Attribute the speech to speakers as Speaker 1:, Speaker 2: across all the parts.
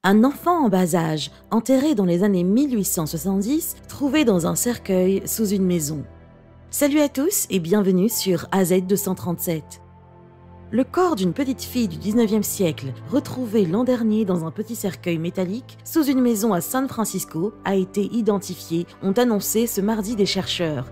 Speaker 1: Un enfant en bas âge, enterré dans les années 1870, trouvé dans un cercueil sous une maison. Salut à tous et bienvenue sur AZ237. Le corps d'une petite fille du 19e siècle, retrouvé l'an dernier dans un petit cercueil métallique sous une maison à San Francisco, a été identifié, ont annoncé ce mardi des chercheurs.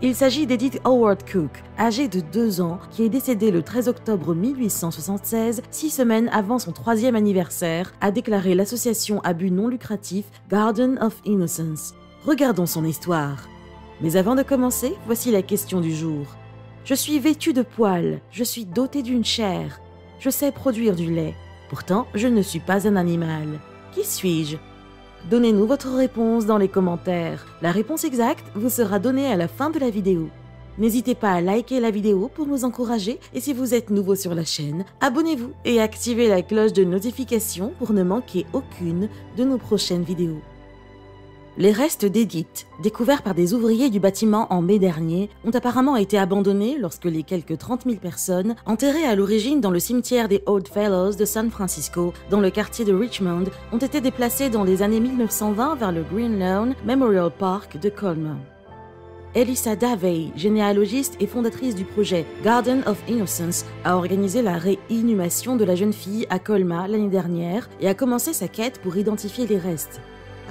Speaker 1: Il s'agit d'Edith Howard Cook, âgée de 2 ans, qui est décédée le 13 octobre 1876, 6 semaines avant son 3e anniversaire, a déclaré l'association à but non lucratif Garden of Innocence. Regardons son histoire. Mais avant de commencer, voici la question du jour. Je suis vêtue de poils, je suis dotée d'une chair, je sais produire du lait. Pourtant, je ne suis pas un animal. Qui suis-je ? Donnez-nous votre réponse dans les commentaires. La réponse exacte vous sera donnée à la fin de la vidéo. N'hésitez pas à liker la vidéo pour nous encourager et si vous êtes nouveau sur la chaîne, abonnez-vous et activez la cloche de notification pour ne manquer aucune de nos prochaines vidéos. Les restes d'Edith, découverts par des ouvriers du bâtiment en mai dernier, ont apparemment été abandonnés lorsque les quelques 30 000 personnes enterrées à l'origine dans le cimetière des Odd Fellows de San Francisco, dans le quartier de Richmond, ont été déplacées dans les années 1920 vers le Green Lawn Memorial Park de Colma. Elissa Davey, généalogiste et fondatrice du projet Garden of Innocence, a organisé la réinhumation de la jeune fille à Colma l'année dernière et a commencé sa quête pour identifier les restes.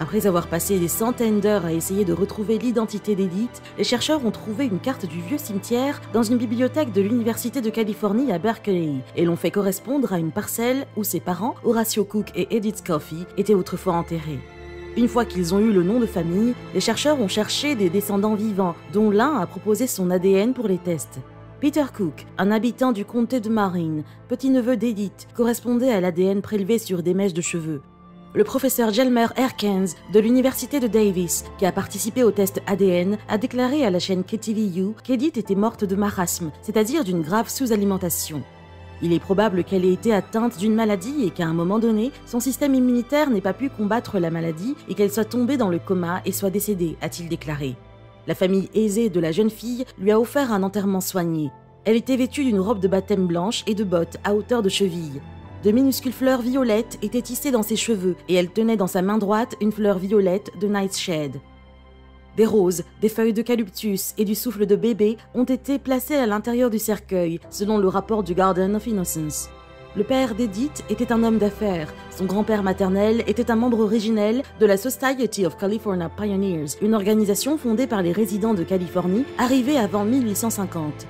Speaker 1: Après avoir passé des centaines d'heures à essayer de retrouver l'identité d'Edith, les chercheurs ont trouvé une carte du vieux cimetière dans une bibliothèque de l'Université de Californie à Berkeley et l'ont fait correspondre à une parcelle où ses parents, Horatio Cook et Edith Coffey, étaient autrefois enterrés. Une fois qu'ils ont eu le nom de famille, les chercheurs ont cherché des descendants vivants, dont l'un a proposé son ADN pour les tests. Peter Cook, un habitant du comté de Marin, petit-neveu d'Edith, correspondait à l'ADN prélevé sur des mèches de cheveux. Le professeur Jelmer Erkens de l'université de Davis, qui a participé au test ADN, a déclaré à la chaîne KTVU qu'Edith était morte de marasme, c'est-à-dire d'une grave sous-alimentation. Il est probable qu'elle ait été atteinte d'une maladie et qu'à un moment donné, son système immunitaire n'ait pas pu combattre la maladie et qu'elle soit tombée dans le coma et soit décédée, a-t-il déclaré. La famille aisée de la jeune fille lui a offert un enterrement soigné. Elle était vêtue d'une robe de baptême blanche et de bottes à hauteur de cheville. De minuscules fleurs violettes étaient tissées dans ses cheveux et elle tenait dans sa main droite une fleur violette de nightshade. Des roses, des feuilles d'eucalyptus et du souffle de bébé ont été placés à l'intérieur du cercueil, selon le rapport du Garden of Innocence. Le père d'Edith était un homme d'affaires. Son grand-père maternel était un membre originel de la Society of California Pioneers, une organisation fondée par les résidents de Californie arrivés avant 1850.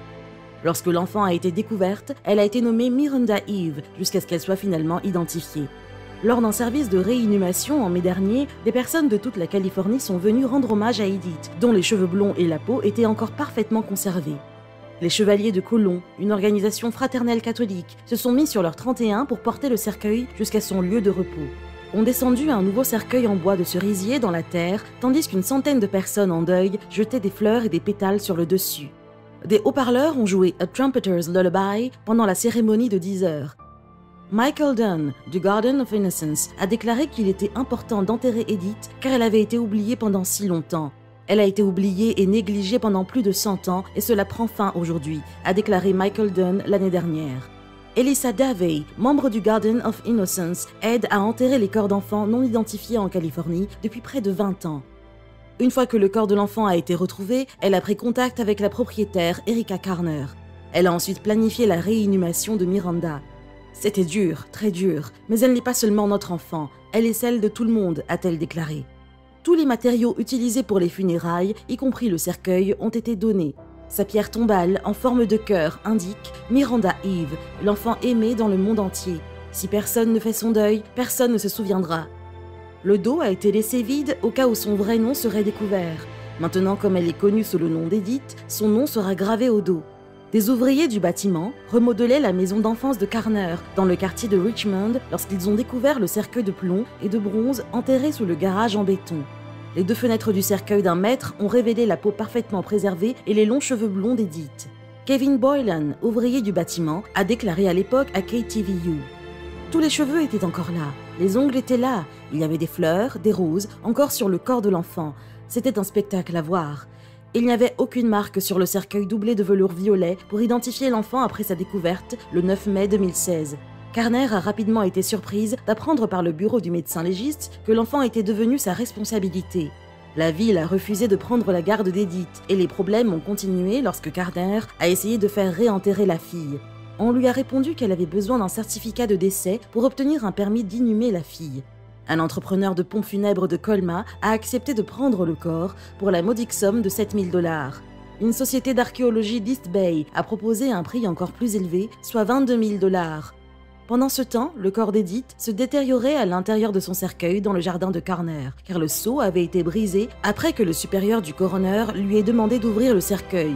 Speaker 1: Lorsque l'enfant a été découverte, elle a été nommée Miranda Eve jusqu'à ce qu'elle soit finalement identifiée. Lors d'un service de réinhumation en mai dernier, des personnes de toute la Californie sont venues rendre hommage à Edith, dont les cheveux blonds et la peau étaient encore parfaitement conservés. Les Chevaliers de Colomb, une organisation fraternelle catholique, se sont mis sur leur 31 pour porter le cercueil jusqu'à son lieu de repos. Ont descendu un nouveau cercueil en bois de cerisier dans la terre, tandis qu'une centaine de personnes en deuil jetaient des fleurs et des pétales sur le dessus. Des haut-parleurs ont joué A Trumpeter's Lullaby pendant la cérémonie de 10 heures. Michael Dunn, du Garden of Innocence, a déclaré qu'il était important d'enterrer Edith car elle avait été oubliée pendant si longtemps. Elle a été oubliée et négligée pendant plus de 100 ans et cela prend fin aujourd'hui, a déclaré Michael Dunn l'année dernière. Elissa Davey, membre du Garden of Innocence, aide à enterrer les corps d'enfants non identifiés en Californie depuis près de 20 ans. Une fois que le corps de l'enfant a été retrouvé, elle a pris contact avec la propriétaire Erica Carner. Elle a ensuite planifié la réinhumation de Miranda. C'était dur, très dur, mais elle n'est pas seulement notre enfant, elle est celle de tout le monde, a-t-elle déclaré. Tous les matériaux utilisés pour les funérailles, y compris le cercueil, ont été donnés. Sa pierre tombale, en forme de cœur, indique Miranda Eve, l'enfant aimé dans le monde entier. Si personne ne fait son deuil, personne ne se souviendra. Le dos a été laissé vide au cas où son vrai nom serait découvert. Maintenant, comme elle est connue sous le nom d'Edith, son nom sera gravé au dos. Des ouvriers du bâtiment remodelaient la maison d'enfance de Carner, dans le quartier de Richmond, lorsqu'ils ont découvert le cercueil de plomb et de bronze enterré sous le garage en béton. Les 2 fenêtres du cercueil d'1 mètre ont révélé la peau parfaitement préservée et les longs cheveux blonds d'Edith. Kevin Boylan, ouvrier du bâtiment, a déclaré à l'époque à KTVU. Tous les cheveux étaient encore là, les ongles étaient là, il y avait des fleurs, des roses, encore sur le corps de l'enfant. C'était un spectacle à voir. Il n'y avait aucune marque sur le cercueil doublé de velours violet pour identifier l'enfant après sa découverte le 9 mai 2016. Karner a rapidement été surprise d'apprendre par le bureau du médecin légiste que l'enfant était devenu sa responsabilité. La ville a refusé de prendre la garde d'Edith et les problèmes ont continué lorsque Karner a essayé de faire réenterrer la fille. On lui a répondu qu'elle avait besoin d'un certificat de décès pour obtenir un permis d'inhumer la fille. Un entrepreneur de pompes funèbres de Colma a accepté de prendre le corps pour la modique somme de 7 000 $. Une société d'archéologie d'East Bay a proposé un prix encore plus élevé, soit 22 000 $. Pendant ce temps, le corps d'Edith se détériorait à l'intérieur de son cercueil dans le jardin de Karner, car le sceau avait été brisé après que le supérieur du coroner lui ait demandé d'ouvrir le cercueil.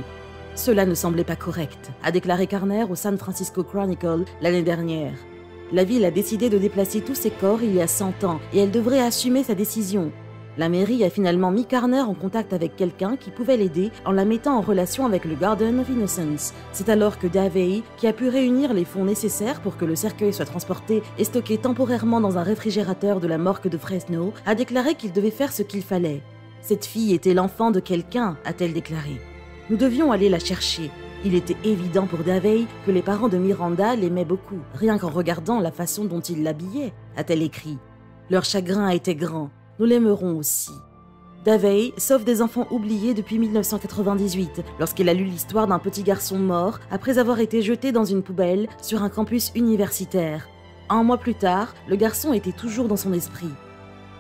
Speaker 1: Cela ne semblait pas correct, a déclaré Karner au San Francisco Chronicle l'année dernière. La ville a décidé de déplacer tous ses corps il y a 100 ans et elle devrait assumer sa décision. La mairie a finalement mis Karner en contact avec quelqu'un qui pouvait l'aider en la mettant en relation avec le Garden of Innocence. C'est alors que Davey, qui a pu réunir les fonds nécessaires pour que le cercueil soit transporté et stocké temporairement dans un réfrigérateur de la morgue de Fresno, a déclaré qu'il devait faire ce qu'il fallait. « Cette fille était l'enfant de quelqu'un », a-t-elle déclaré. « Nous devions aller la chercher. Il était évident pour Davey que les parents de Miranda l'aimaient beaucoup, rien qu'en regardant la façon dont ils l'habillaient », a-t-elle écrit. Leur chagrin était grand. Nous l'aimerons aussi. Davey sauve des enfants oubliés depuis 1998, lorsqu'il a lu l'histoire d'un petit garçon mort après avoir été jeté dans une poubelle sur un campus universitaire. Un mois plus tard, le garçon était toujours dans son esprit.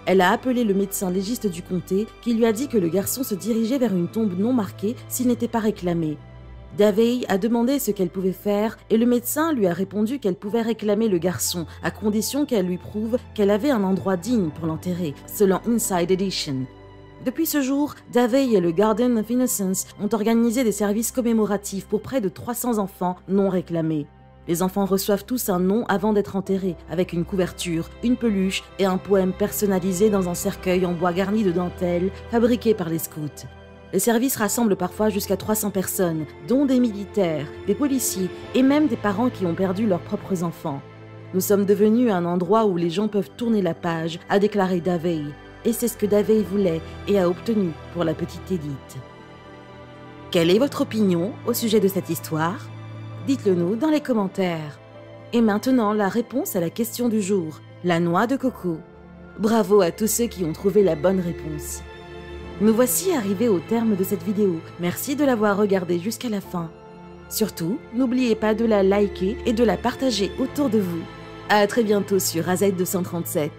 Speaker 1: Elle a appelé le médecin légiste du comté qui lui a dit que le garçon se dirigeait vers une tombe non marquée s'il n'était pas réclamé. Davey a demandé ce qu'elle pouvait faire et le médecin lui a répondu qu'elle pouvait réclamer le garçon à condition qu'elle lui prouve qu'elle avait un endroit digne pour l'enterrer, selon Inside Edition. Depuis ce jour, Davey et le Garden of Innocence ont organisé des services commémoratifs pour près de 300 enfants non réclamés. Les enfants reçoivent tous un nom avant d'être enterrés, avec une couverture, une peluche et un poème personnalisé dans un cercueil en bois garni de dentelle fabriqué par les scouts. Les services rassemblent parfois jusqu'à 300 personnes, dont des militaires, des policiers et même des parents qui ont perdu leurs propres enfants. Nous sommes devenus un endroit où les gens peuvent tourner la page, a déclaré Davey. Et c'est ce que Davey voulait et a obtenu pour la petite Edith. Quelle est votre opinion au sujet de cette histoire? Dites-le nous dans les commentaires. Et maintenant, la réponse à la question du jour, la noix de coco. Bravo à tous ceux qui ont trouvé la bonne réponse. Nous voici arrivés au terme de cette vidéo. Merci de l'avoir regardée jusqu'à la fin. Surtout, n'oubliez pas de la liker et de la partager autour de vous. À très bientôt sur AZ237.